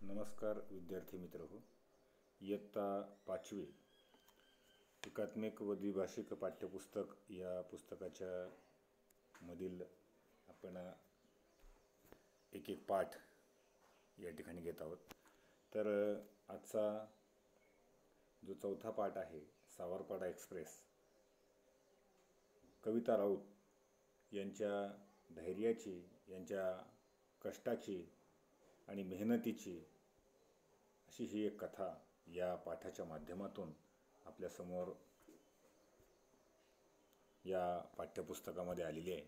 नमस्कार विद्यार्थी मित्र हो. इयत्ता 5वी एकात्मिक व द्विभाषिक पाठ्यपुस्तक या पुस्तकाच्या मधील आपण एक एक पाठ या ठिकाणी घेत आहोत. तर आजचा जो चौथा पाठ आहे सावरपाडा एक्सप्रेस, कविता राऊत यांच्या धैर्याची, यांच्या कष्टाची आणि मेहनतीची अशी ही एक कथा या पाठाच्या माध्यमातून आपल्यासमोर या पाठ्यपुस्तकामध्ये आलेली आहे.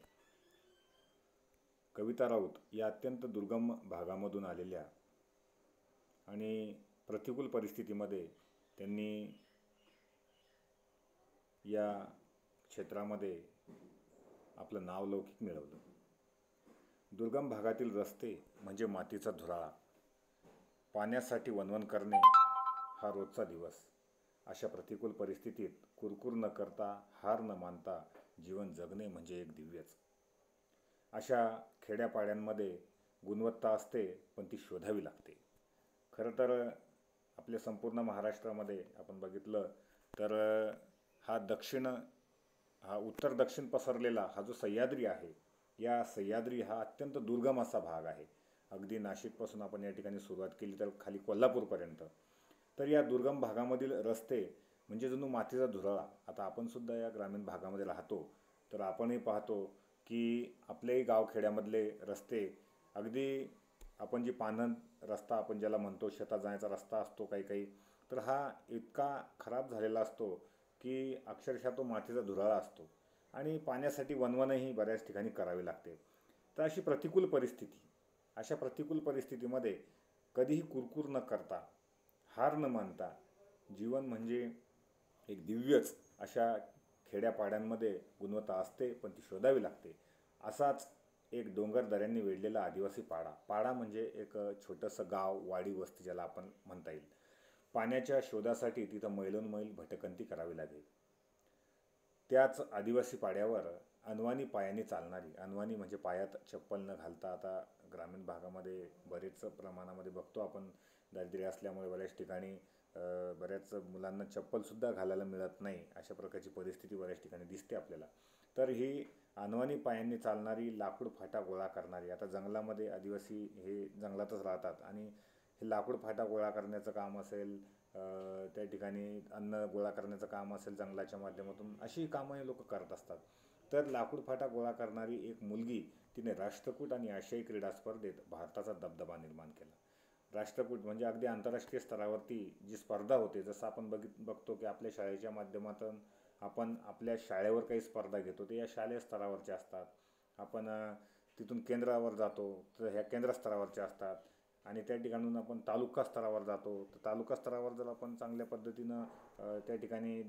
कविता राऊत या अत्यंत दुर्गम भागामधून आलेल्या आणि प्रतिकूल परिस्थितीमध्ये त्यांनी या क्षेत्रामध्ये आपलं नावलौकिक मिळवलं. दुर्गम भागातील रस्ते म्हणजे मातीचा धुराळा, पाण्यासाठी वणवण करणे हा रोजचा दिवस. अशा प्रतिकूल परिस्थितीत कुरकुर न करता, हार न मानता जीवन जगणे म्हणजे एक दिव्यच. अशा खेड्यापाड्यांमध्ये गुणवत्ता असते, पण ती शोधावी लागते. खरं तर आपल्या संपूर्ण महाराष्ट्रामध्ये आपण बघितलं तर हा उत्तर दक्षिण पसरलेला हा जो सह्याद्री आहे, या सह्याद्री हा अत्यंत दुर्गम असा भाग आहे. अगदी नाशिकपासून आपण या ठिकाणी सुरुवात केली तर खाली कोल्हापूरपर्यंत. तर या दुर्गम भागामधील रस्ते म्हणजे जणू मातीचा धुराळा. आता आपण सुद्धा या ग्रामीण भागामध्ये राहतो, तर आपणही पाहतो की आपल्याही गावखेड्यामधले रस्ते अगदी आपण जी पानंद रस्ता आपण ज्याला म्हणतो, शेतात जाण्याचा रस्ता असतो काही काही, तर हा इतका खराब झालेला असतो की अक्षरशः तो मातीचा धुराळा असतो आणि पाण्यासाठी वणवणही बऱ्याच ठिकाणी करावी लागते. तर अशा प्रतिकूल परिस्थितीमध्ये कधीही कुरकुर न करता, हार न मानता जीवन म्हणजे एक दिव्यच. अशा खेड्यापाड्यांमध्ये गुणवत्ता असते, पण ती शोधावी लागते. असाच एक डोंगर दऱ्यांनी वेढलेला आदिवासी पाडा म्हणजे एक छोटंसं गाव, वाडी, वस्ती ज्याला आपण म्हणता येईल. पाण्याच्या शोधासाठी तिथं मैलोनमैल भटकंती करावी लागेल. त्याच आदिवासी पाड्यावर अनवाणी पायाने चालणारी, अनवाणी म्हणजे पायात चप्पल न घालता, आता ग्रामीण भागामध्ये बरेच प्रमाणामध्ये बघतो आपण, दारिद्र्य असल्यामुळे बऱ्याच ठिकाणी बऱ्याच मुलांना चप्पलसुद्धा घालायला मिळत नाही. अशा प्रकारची परिस्थिती बऱ्याच ठिकाणी दिसते आपल्याला. तर ही अनवाणी पायांनी चालणारी, लाकूड फाटा गोळा करणारी, आता जंगलामध्ये आदिवासी हे जंगलातच राहतात आणि हे लाकूड फाटा गोळा करण्याचं काम असेल, त्या ठिकाणी अन्न गोळा करण्याचं काम असेल जंगलाच्या माध्यमातून, अशी कामं हे लोक करत असतात. तर लाकूड फाटा गोळा करणारी एक मुलगी, तिने राष्ट्रकूट आणि आशियाई क्रीडा स्पर्धेत भारताचा दबदबा निर्माण केला. राष्ट्रकूट म्हणजे अगदी आंतरराष्ट्रीय स्तरावरती जी स्पर्धा होते, जसं आपण बघतो की आपल्या शाळेच्या माध्यमातून आपण आपल्या शाळेवर काही स्पर्धा घेतो, ते या शालेय स्तरावरच्या असतात. आपण तिथून केंद्रावर जातो तर ह्या केंद्र स्तरावरच्या असतात आणि त्या ठिकाणून आपण तालुका स्तरावर जातो, तर तालुका स्तरावर जर आपण चांगल्या पद्धतीनं त्या ठिकाणी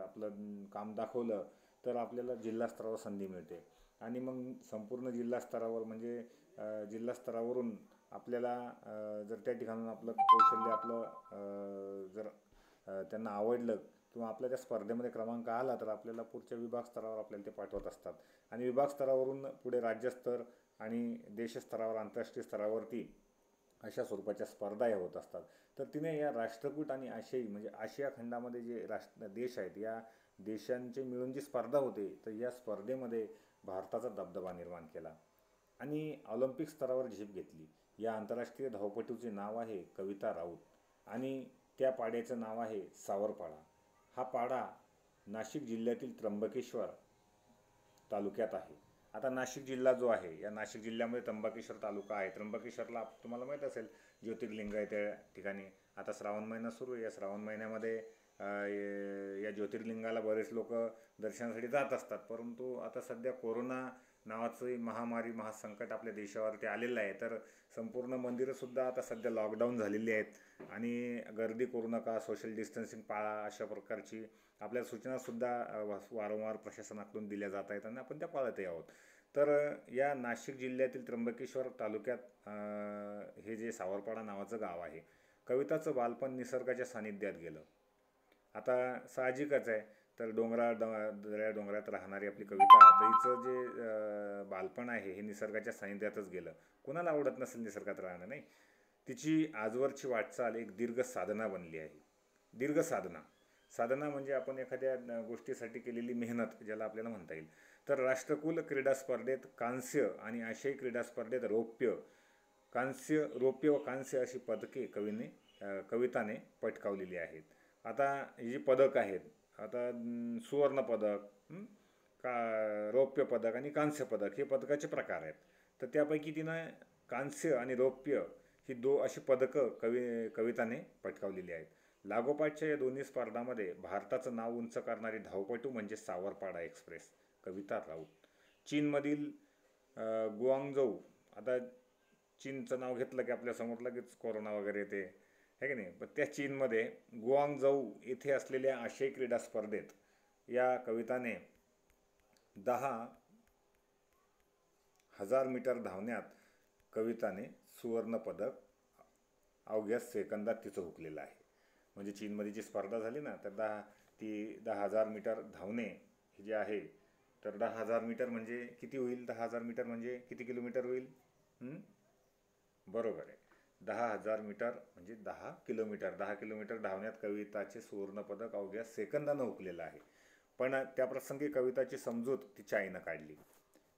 आपलं काम दाखवलं तर आपल्याला जिल्हा स्तरावर संधी मिळते. आणि मग संपूर्ण जिल्हा स्तरावर म्हणजे जिल्हा स्तरावरून आपल्याला जर त्या ठिकाणून आपलं कौशल्य जर त्यांना आवडलं किंवा आपल्या त्या स्पर्धेमध्ये क्रमांक आला तर आपल्याला पुढच्या विभाग स्तरावर आपल्याला ते पाठवत असतात. आणि विभाग स्तरावरून पुढे राज्यस्तर आणि देशस्तरावर, आंतरराष्ट्रीय स्तरावरती अशा स्वरूपाच्या स्पर्धा या होत असतात. तर तिने या राष्ट्रकूट आणि आशियाई म्हणजे आशिया खंडामध्ये जे देश आहेत, या देशांचे मिळून जी स्पर्धा होते, तर या स्पर्धेमध्ये भारताचा दबदबा निर्माण केला आणि ऑलिम्पिक स्तरावर झेप घेतली. या आंतरराष्ट्रीय धावपटूचे नाव आहे कविता राऊत आणि त्या पाड्याचं नाव आहे सावरपाडा. हा पाडा नाशिक जिल्ह्यातील त्र्यंबकेश्वर तालुक्यात आहे. आता नाशिक जिल्हा जो आहे, या नाशिक जिल्ह्यामध्ये त्र्यंबकेश्वर तालुका आहे. त्र्यंबकेश्वरला तुम्हाला माहीत असेल ज्योतिर्लिंग आहे त्या ठिकाणी. आता श्रावण महिना सुरू आहे. या श्रावण महिन्यामध्ये या ज्योतिर्लिंगाला बरेच लोक दर्शनासाठी जात असतात. परंतु आता सध्या कोरोना नावाचं महामारी, महासंकट आपल्या देशावरती आलेलं आहे, तर संपूर्ण मंदिरंसुद्धा आता सध्या लॉकडाऊन झालेली आहेत आणि गर्दी करू नका, सोशल डिस्टन्सिंग पाळा, अशा प्रकारची आपल्या सूचनासुद्धा वारंवार प्रशासनाकडून दिल्या जात आहेत आणि आपण त्या पाळतही आहोत. तर या नाशिक जिल्ह्यातील त्र्यंबकेश्वर तालुक्यात हे जे सावरपाडा नावाचं गाव आहे. कविताचं बालपण निसर्गाच्या सानिध्यात गेलं. आता साहजिकच आहे, तर डोंगरात राहणारी आपली कविता, तर हिचं जे बालपण आहे हे निसर्गाच्या सानिध्यातच गेलं. कुणाला आवडत नसेल निसर्गात राहणं, नाही? तिची आजवरची वाटचाल एक दीर्घ साधना बनली आहे. दीर्घ साधना. साधना म्हणजे आपण एखाद्या गोष्टीसाठी केलेली मेहनत ज्याला आपल्याला म्हणता येईल. तर राष्ट्रकुल क्रीडा स्पर्धेत कांस्य आणि आशियाई क्रीडा स्पर्धेत रौप्य, रौप्य व कांस्य अशी पदके कविताने पटकावलेली आहेत. आता ही जी पदक आहेत, आता सुवर्ण पदक, का रौप्य पदक आणि कांस्य पदक हे पदकाचे प्रकार आहेत. तर त्यापैकी तिनं कांस्य आणि रौप्य ही अशी पदकं कविताने पटकावलेली आहेत. लागोपाठच्या या दोन्ही स्पर्धांमध्ये भारताचं नाव उंच करणारी धावपटू म्हणजे सावरपाडा एक्सप्रेस कविता राऊत. चीनमधील गुआंगझोऊ, आता चीनचं नाव घेतलं की आपल्या समोर लगेच कोरोना वगैरे येते है की नाही. पण त्या चीनमध्ये गुआंगझोऊ येथे असलेल्या आशियाई क्रीडा स्पर्धेत या कविताने 10,000 मीटर धावण्यात कविताने सुवर्णपदक अवघ्या सेकंदात तिचं हुकलेलं आहे. म्हणजे चीनमध्ये जी स्पर्धा झाली ना, तर 10,000 मीटर धावणे हे जे आहे, तर 10,000 मीटर म्हणजे किती होईल? 10,000 मीटर म्हणजे किती किलोमीटर होईल? बरोबर आहे, 10,000 मीटर म्हणजे 10 किलोमीटर. 10 किलोमीटर धावण्यात कविताचे सुवर्णपदक अवघ्या सेकंदानं हुकलेलं आहे. पण त्याप्रसंगी कविताची समजूत तिच्या आईनं काढली.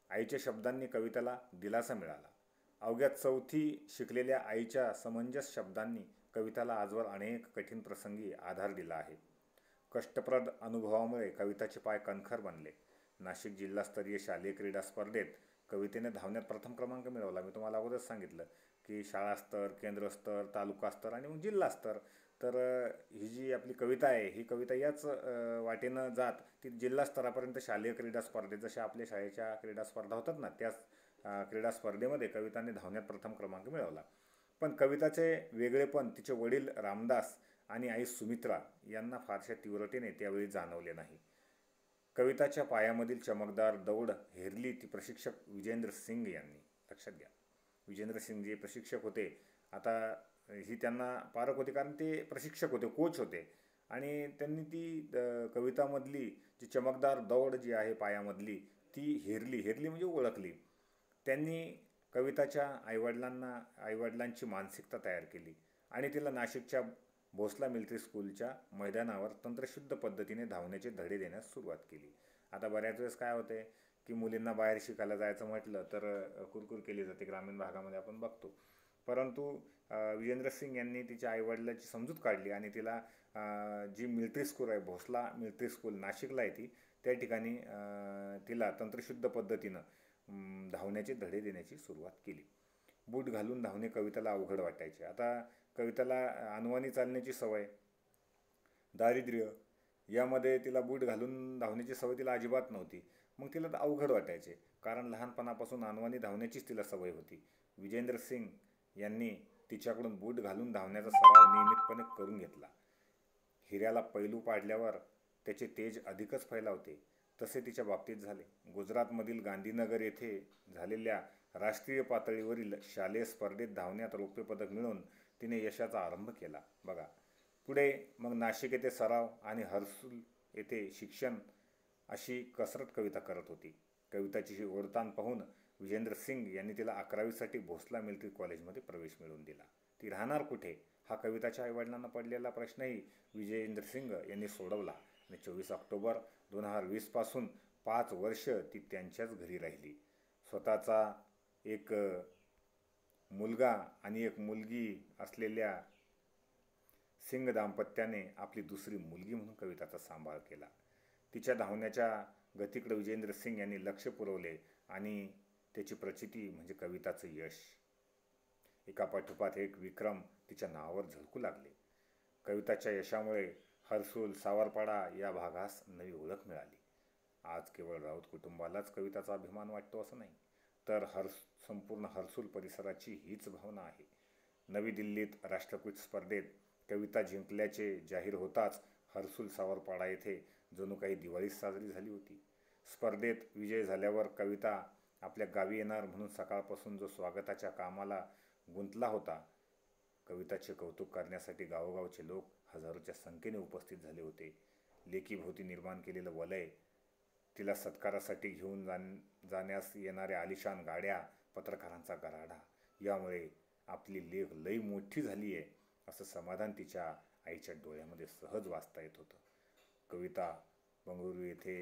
आईच्या शब्दांनी कविताला दिलासा मिळाला. अवघ्या 4थी शिकलेल्या आईच्या समंजस शब्दांनी कविताला आजवर अनेक कठीण प्रसंगी आधार दिला आहे. कष्टप्रद अनुभवामुळे कविताचे पाय कणखर बनले. नाशिक जिल्हास्तरीय शालेय क्रीडा स्पर्धेत कवितेने धावण्यात प्रथम क्रमांक मिळवला. मी तुम्हाला अगोदरच सांगितलं की शाळा स्तर, केंद्र स्तर, तालुका स्तर आणि मग जिल्हा स्तर. तर ही जी आपली कविता आहे, ही कविता याच वाटेनं जात ती जिल्हा स्तरापर्यंत शालेय क्रीडा स्पर्धेत, जशा आपल्या शाळेच्या क्रीडा स्पर्धा होतात ना, त्याच क्रीडा स्पर्धेमध्ये कविताने धावण्यात प्रथम क्रमांक मिळवला. पण कविताचे वेगळेपण तिचे वडील रामदास आणि आई सुमित्रा यांना फारशा तीव्रतेने त्यावेळी जाणवले नाही. कविताच्या पायामधील चमकदार दौड हेरली ती प्रशिक्षक विजेंद्र सिंग यांनी. लक्षात घ्या, विजेंद्र सिंग जे प्रशिक्षक होते, आता ही त्यांना पारख होती कारण ते प्रशिक्षक होते, कोच होते. आणि त्यांनी ती कवितामधली जी चमकदार दौड जी आहे पायामधली, ती हेरली म्हणजे ओळखली. त्यांनी कविताच्या आईवडिलांची मानसिकता तयार केली आणि तिला नाशिकच्या भोसला मिलिटरी स्कूलच्या मैदानावर तंत्रशुद्ध पद्धतीने धावण्याचे धडे देण्यास सुरुवात केली. आता बऱ्याच वेळेस काय होते की मुलींना बाहेर शिकायला जायचं म्हटलं तर कुरकुर केली जाते, ग्रामीण भागामध्ये आपण बघतो. परंतु विजेंद्र सिंग यांनी तिच्या आईवडिलांची समजूत काढली आणि तिला जी मिलिटरी स्कूल आहे, भोसला मिलिटरी स्कूल नाशिकला आहे ती, त्या ठिकाणी तिला तंत्रशुद्ध पद्धतीनं धावण्याचे धडे देण्याची सुरुवात केली. बूट घालून धावणे कविताला अवघड वाटायचे. आता कविताला अनवाणी चालण्याची सवय, दारिद्र्य यामध्ये तिला बूट घालून धावण्याची सवय तिला अजिबात नव्हती. मग तिला तर अवघड वाटायचे कारण लहानपणापासून अनवाणी धावण्याचीच तिला सवय होती. विजेंद्र सिंग यांनी तिच्याकडून बूट घालून धावण्याचा सराव नियमितपणे करून घेतला. हिऱ्याला पैलू पाडल्यावर त्याचे तेज अधिकच फैलावते, तसे तिच्या बाबतीत झाले. गुजरातमधील गांधीनगर येथे झालेल्या राष्ट्रीय पातळीवरील शालेय स्पर्धेत धावण्यात रौप्य पदक मिळवून तिने यशाचा आरंभ केला. बघा, पुढे मग नाशिक येथे सराव आणि हर्सुल येथे शिक्षण अशी कसरत कविता करत होती. कविताची ही ओढताण पाहून विजेंद्र सिंग यांनी तिला 11वीसाठी भोसला मिलिटरी कॉलेजमध्ये प्रवेश मिळवून दिला. ती राहणार कुठे हा कविताच्या आईवडिलांना पडलेला प्रश्नही विजेंद्र सिंग यांनी सोडवला आणि 24 ऑक्टोबर 2020 पासून 5 वर्ष ती त्यांच्याच घरी राहिली. स्वतःचा एक मुलगा आणि एक मुलगी असलेल्या सिंग दाम्पत्याने आपली दुसरी मुलगी म्हणून कविताचा सांभाळ केला. तिच्या धावण्याच्या गतीकडे विजेंद्र सिंग यांनी लक्ष पुरवले आणि त्याची प्रचिती म्हणजे कविताचं यश. एकापाठोपाठ एक विक्रम तिच्या नावावर झळकू लागले. कविताच्या यशामुळे हर्सुल, सावरपाडा या भागास नवी ओळख मिळाली. आज केवळ राऊत कुटुंबालाच कविताचा अभिमान वाटतो असं नाही, तर संपूर्ण हर्सुल परिसराची हीच भावना आहे. नवी दिल्लीत राष्ट्रकुल स्पर्धेत कविता जिंकल्याचे जाहीर होताच हर्सुल सावरपाडा येथे जणू काही दिवाळीच साजरी झाली होती. स्पर्धेत विजय झाल्यावर कविता आपल्या गावी येणार म्हणून सकाळपासून जो स्वागताच्या कामाला गुंतला होता, कविताचे कौतुक करण्यासाठी गावोगावचे लोक हजारोच्या संख्येने उपस्थित झाले होते. लेकीभोवती निर्माण केलेलं वलय, तिला सत्कारासाठी घेऊन जाण्यास येणाऱ्या आलिशान गाड्या, पत्रकारांचा गराडा यामुळे आपली लेख लई मोठी झाली आहे असं समाधान तिच्या आईच्या डोळ्यामध्ये सहज वाचता येत होतं. कविता बंगळुरू येथे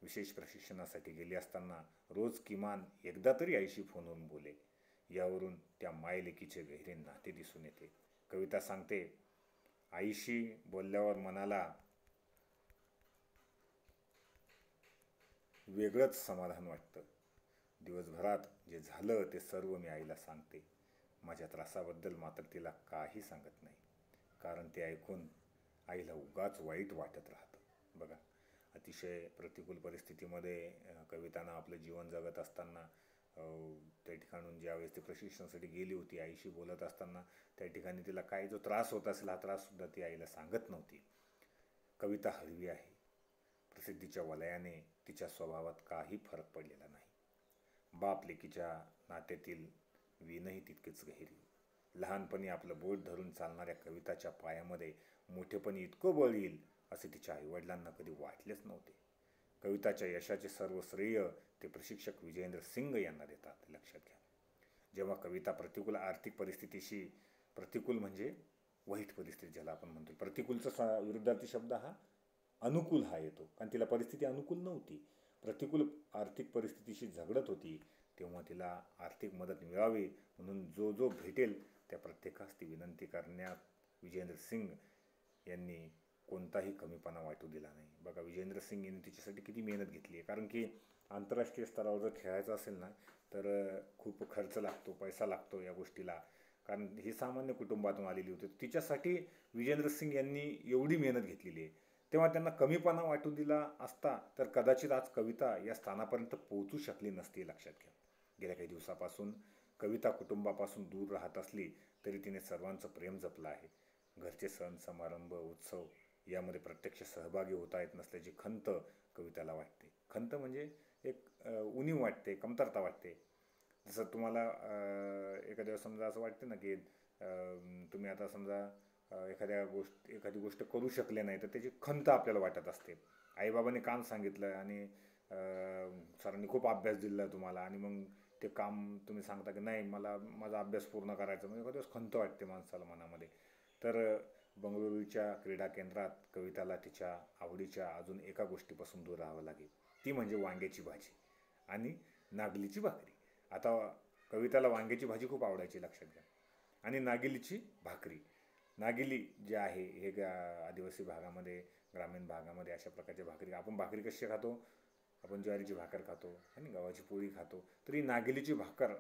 विशेष प्रशिक्षणासाठी गेली असताना रोज किमान एकदा तरी आईशी फोनवरून बोले. यावरून त्या मायलेकीचे गहिरे नाते दिसून येते. कविता सांगते, आईशी बोलल्यावर मनाला वेगळंच समाधान वाटतं. दिवसभरात जे झालं ते सर्व मी आईला सांगते. माझ्या त्रासाबद्दल मात्र तिला काही सांगत नाही, कारण ते ऐकून आईला उगाच वाईट वाटत राहतं. बघा, अतिशय प्रतिकूल परिस्थितीमध्ये कवितानं आपलं जीवन जगत असताना त्या ठिकाणून ज्यावेळेस ती प्रशिक्षणासाठी गेली होती, आईशी बोलत असताना त्या ठिकाणी तिला काय जो त्रास होत असेल हा त्राससुद्धा ती आईला सांगत नव्हती. कविता हळवी आहे. प्रसिद्धीच्या वलयाने तिच्या स्वभावात काही फरक पडलेला नाही. बाप लेकीच्या नात्यातील वीणही तितकेच गहिरी. लहानपणी आपलं बोट धरून चालणाऱ्या कविताच्या पायामध्ये मोठेपणी इतकं बळ येईल असे तिच्या आईवडिलांना कधी वाटलेच नव्हते. कविताच्या यशाचे सर्व श्रेय ते प्रशिक्षक विजयेंद्र सिंग यांना देतात, लक्षात घ्या. जेव्हा कविता प्रतिकूल आर्थिक परिस्थितीशी, प्रतिकूल म्हणजे वाईट परिस्थिती ज्याला आपण म्हणतो, प्रतिकूलचा विरुद्धार्थी शब्द हा अनुकूल हा येतो, कारण तिला परिस्थिती अनुकूल नव्हती. प्रतिकूल आर्थिक परिस्थितीशी झगडत होती, तेव्हा तिला आर्थिक मदत मिळावी म्हणून जो जो भेटेल त्या प्रत्येकास ती विनंती करण्यात विजयेंद्र सिंग यांनी कोणताही कमीपणा वाटू दिला नाही. बघा, विजयेंद्र सिंग यांनी तिच्यासाठी किती मेहनत घेतली आहे. कारण की आंतरराष्ट्रीय स्तरावर जर खेळायचं असेल ना तर खूप खर्च लागतो, पैसा लागतो या गोष्टीला. कारण ही सामान्य कुटुंबातून आलेली होती. तिच्यासाठी विजयेंद्र सिंग यांनी एवढी मेहनत घेतलेली आहे. तेव्हा त्यांना कमीपणा वाटू दिला असता तर कदाचित आज कविता या स्थानापर्यंत पोहोचू शकली नसती, लक्षात घ्या. गेल्या काही दिवसापासून कविता कुटुंबापासून दूर राहत असली तरी तिने सर्वांचं प्रेम जपलं आहे. घरचे सण समारंभ उत्सव यामध्ये प्रत्यक्ष सहभागी होता येत नसल्याची खंत कविताला वाटते. खंत म्हणजे एक उणीव वाटते, कमतरता वाटते. जसं तुम्हाला एखाद्या समजा असं वाटते ना की तुम्ही आता समजा एखादी गोष्ट करू शकले नाही तर त्याची खंत आपल्याला वाटत असते. आईबाबांनी काम सांगितलं आणि सरांनी खूप अभ्यास दिला तुम्हाला आणि मग ते काम तुम्ही सांगता की नाही मला माझा अभ्यास पूर्ण करायचा, म्हणजे एखाद्या वेळेस खंत वाटते माणसाला मनामध्ये. तर बंगळुरूच्या क्रीडा केंद्रात कविताला तिच्या आवडीच्या अजून एका गोष्टीपासून दूर राहावं लागेल. ती म्हणजे वांग्याची भाजी आणि नागलीची भाकरी. आता कविताला वांग्याची भाजी खूप आवडायची, लक्षात घ्या, आणि नागलीची भाकरी. नागिली जे आहे हे आदिवासी भागामध्ये, ग्रामीण भागामध्ये अशा प्रकारच्या भाकरी. आपण भाकरी कशी खातो, आपण ज्वारीची भाकर खातो आणि गव्हाची पोळी खातो. तरी नागिलीची भाकर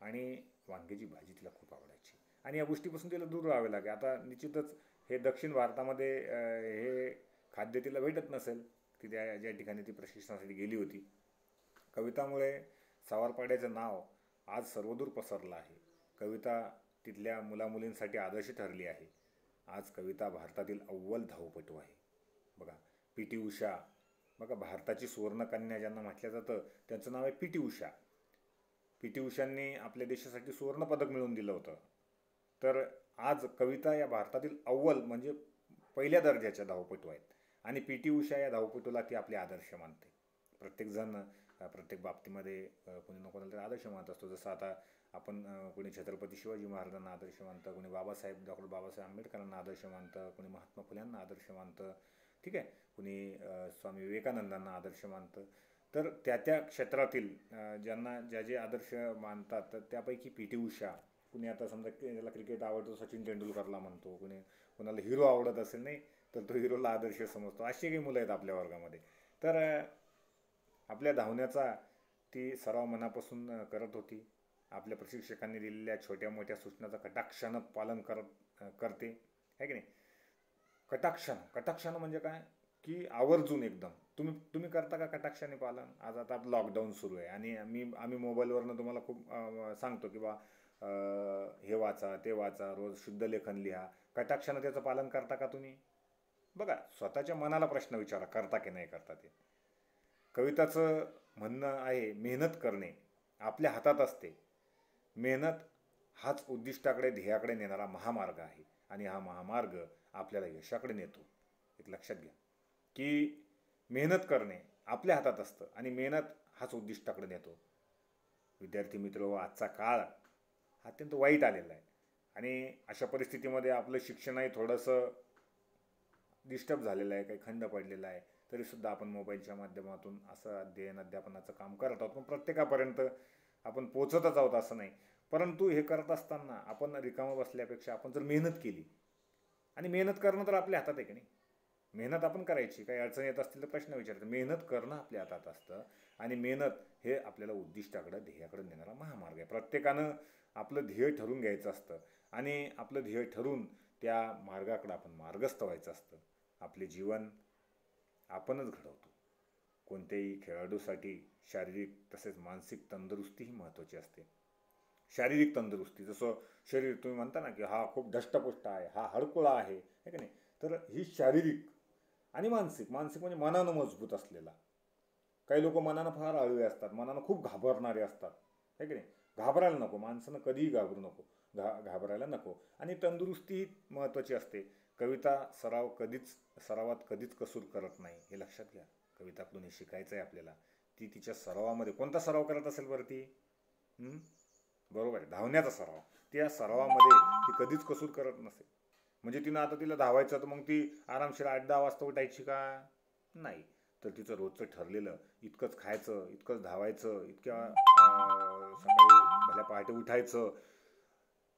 आणि वांग्याची भाजी तिला खूप आवडायची आणि या गोष्टीपासून तिला दूर राहावे लागेल. आता निश्चितच हे दक्षिण भारतामध्ये हे खाद्य तिला भेटत नसेल. ती ज्या ठिकाणी ती प्रशिक्षणासाठी गेली होती. कवितामुळे सावरपाड्याचं नाव आज सर्वदूर पसरलं आहे. कविता तिथल्या मुलामुलींसाठी आदर्श ठरली आहे. आज कविता भारतातील अव्वल धावपटू आहे. बघा, पी.टी. उषा, बघा भारताची सुवर्णकन्या ज्यांना म्हटलं जातं त्यांचं नाव आहे पी.टी. उषा. पी.टी. उषांनी आपल्या देशासाठी सुवर्णपदक मिळवून दिलं होतं. तर आज कविता या भारतातील अव्वल म्हणजे पहिल्या दर्जाच्या धावपटू आहेत आणि पी.टी. उषा या धावपटूला ती आपले आदर्श मानते. प्रत्येकजण प्रत्येक बाबतीमध्ये कोणी ना कोणाला तरी आदर्श मानत असतो. जसं आता आपण कोणी छत्रपती शिवाजी महाराजांना आदर्श मानतं, कोणी डॉक्टर बाबासाहेब आंबेडकरांना आदर्श मानतं, कोणी महात्मा फुल्यांना आदर्श मानतं, ठीक आहे, कुणी स्वामी विवेकानंदांना आदर्श मानतं. तर त्या क्षेत्रातील ज्यांना जे आदर्श मानतात तर त्यापैकी पी.टी. उषा. कुणी आता समजा ज्याला क्रिकेट आवडतो सचिन तेंडुलकरला म्हणतो, कोणाला हिरो आवडत असेल नाही तर तो हिरोला आदर्श समजतो. अशी काही मुलं आहेत आपल्या वर्गामध्ये. तर आपल्या धावण्याचा ती सराव मनापासून करत होती. आपल्या प्रशिक्षकांनी दिलेल्या छोट्या मोठ्या सूचनाचं कटाक्षानं पालन करते, आहे की नाही. कटाक्षानं म्हणजे काय की आवर्जून एकदम. तुम्ही करता का कटाक्षाने पालन? आज आता लॉकडाऊन सुरू आहे आणि आम्ही मोबाईलवरनं तुम्हाला खूप सांगतो की बा हे वाचा ते वाचा, रोज शुद्ध लेखन लिहा. कटाक्षानं त्याचं पालन करता का तुम्ही? बघा, स्वतःच्या मनाला प्रश्न विचारा, करता की नाही करता ते. कविताचं म्हणणं आहे मेहनत करणे आपल्या हातात असते. मेहनत हाच उद्दिष्टाकडे ध्येयाकडे नेणारा महामार्ग आहे आणि हा महामार्ग आपल्याला यशाकडे नेतो. एक लक्षात घ्या की मेहनत करणे आपल्या हातात असतं आणि मेहनत हाच उद्दिष्टाकडे नेतो. विद्यार्थी मित्र, आजचा काळ अत्यंत वाईट आलेला आहे. आणि अशा परिस्थितीमध्ये आपलं शिक्षणही थोडंसं डिस्टर्ब झालेलं आहे, काही खंड पडलेला आहे, तरीसुद्धा आपण मोबाईलच्या माध्यमातून असं अध्ययन अध्यापनाचं काम करत आहोत. पण प्रत्येकापर्यंत आपण पोचतच आहोत असं नाही. परंतु हे करत असताना आपण रिकामं बसल्यापेक्षा आपण जर मेहनत केली, आणि मेहनत करणं तर आपल्या हातात आहे की नाही, मेहनत आपण करायची, काही अडचण येत असतील तर प्रश्न विचारायचा, मेहनत करणं आपल्या हातात असतं. आणि मेहनत हे आपल्याला उद्दिष्टाकडं ध्येयाकडे नेणारा महामार्ग आहे. प्रत्येकानं आपलं ध्येय ठरवून घ्यायचं असतं आणि आपलं ध्येय ठरवून त्या मार्गाकडं आपण मार्गस्थ व्हायचं असतं. आपले जीवन आपणच घडवतो. कोणत्याही खेळाडूसाठी शारीरिक तसेच मानसिक तंदुरुस्तीही महत्त्वाची असते. शारीरिक तंदुरुस्ती, जसं शरीर तुम्ही म्हणता ना की हा खूप धष्टपुष्ट आहे, हा हडकुळा आहे, की नाही, तर ही शारीरिक आणि मानसिक, मानसिक म्हणजे मनानं मजबूत असलेला. काही लोक मनानं फार हळवे असतात, मनानं खूप घाबरणारे असतात, है की नाही. घाबरायला नको, माणसानं कधीही घाबरू नको, घाबरायला नको. आणि तंदुरुस्ती ही महत्त्वाची असते. कविता सरावात कधीच कसूर करत नाही, हे लक्षात घ्या. कविताकडून हे शिकायचं आहे आपल्याला. ती तिच्या सरावामध्ये कोणता सराव करत असेल बरं ती? बरोबर आहे, धावण्याचा सराव. त्या सरावामध्ये ती कधीच कसूर करत नसेल. म्हणजे तिनं आता तिला धावायचं तर मग ती आरामशीर 8-10 वाजता उठायची का? नाही. तर तिचं रोजचं ठरलेलं इतकंच खायचं, इतकंच धावायचं, सकाळी भल्या पहाटे उठायचं,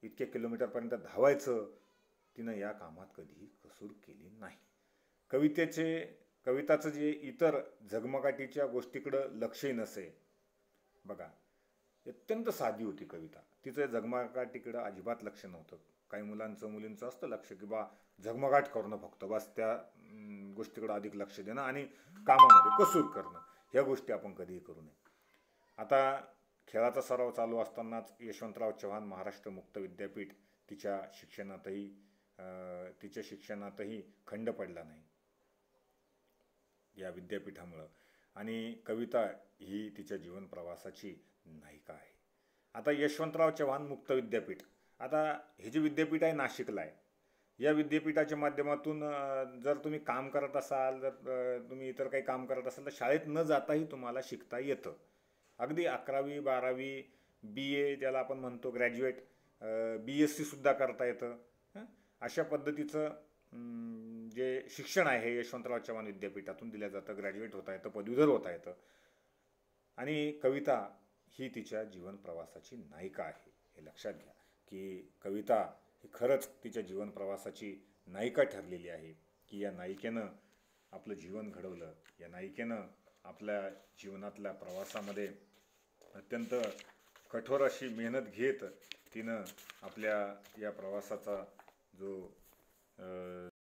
इतक्या किलोमीटरपर्यंत धावायचं. तिनं या कामात कधीही कसूर केली नाही. कविताचं जे इतर झगमगाटीच्या गोष्टीकडं लक्षही नसे. बघा, अत्यंत साधी होती कविता. तिचं झगमगाटीकडं अजिबात लक्ष नव्हतं. काही मुलींचं असतं लक्ष की बा झगमगाट करणं, फक्त बस त्या गोष्टीकडं अधिक लक्ष देणं आणि कामामध्ये कसूर करणं, ह्या गोष्टी आपण कधीही करू नये. आता खेळाचा सराव चालू असतानाच यशवंतराव चव्हाण महाराष्ट्र मुक्त विद्यापीठ तिच्या शिक्षणातही खंड पडला नाही या विद्यापीठामुळं. आणि कविता ही तिच्या जीवन प्रवासाची नायिका आहे. आता यशवंतराव चव्हाण मुक्त विद्यापीठ, आता हे जे विद्यापीठ आहे नाशिकला आहे. या विद्यापीठाच्या माध्यमातून जर तुम्ही काम करत असाल, जर तुम्ही इतर काही काम करत असाल, तर शाळेत न जाताही तुम्हाला शिकता येतं. अगदी 11वी 12वी BA ज्याला आपण म्हणतो ग्रॅज्युएट, BSc सुद्धा करता येतं. अशा पद्धतीचं जे शिक्षण आहे हे यशवंतराव चव्हाण विद्यापीठातून दिलं जातं. ग्रॅज्युएट होता येतं, पदवीधर होता येतं. आणि कविता ही तिच्या जीवन प्रवासाची नायिका आहे, हे लक्षात घ्या. की कविता ही खरंच तिच्या जीवन प्रवासाची नायिका ठरलेली आहे. की या नायिकेनं आपलं जीवन घडवलं. या नायिकेनं आपल्या जीवनातल्या प्रवासामध्ये अत्यंत कठोर अशी मेहनत घेत तिनं आपल्या या प्रवासाचा जो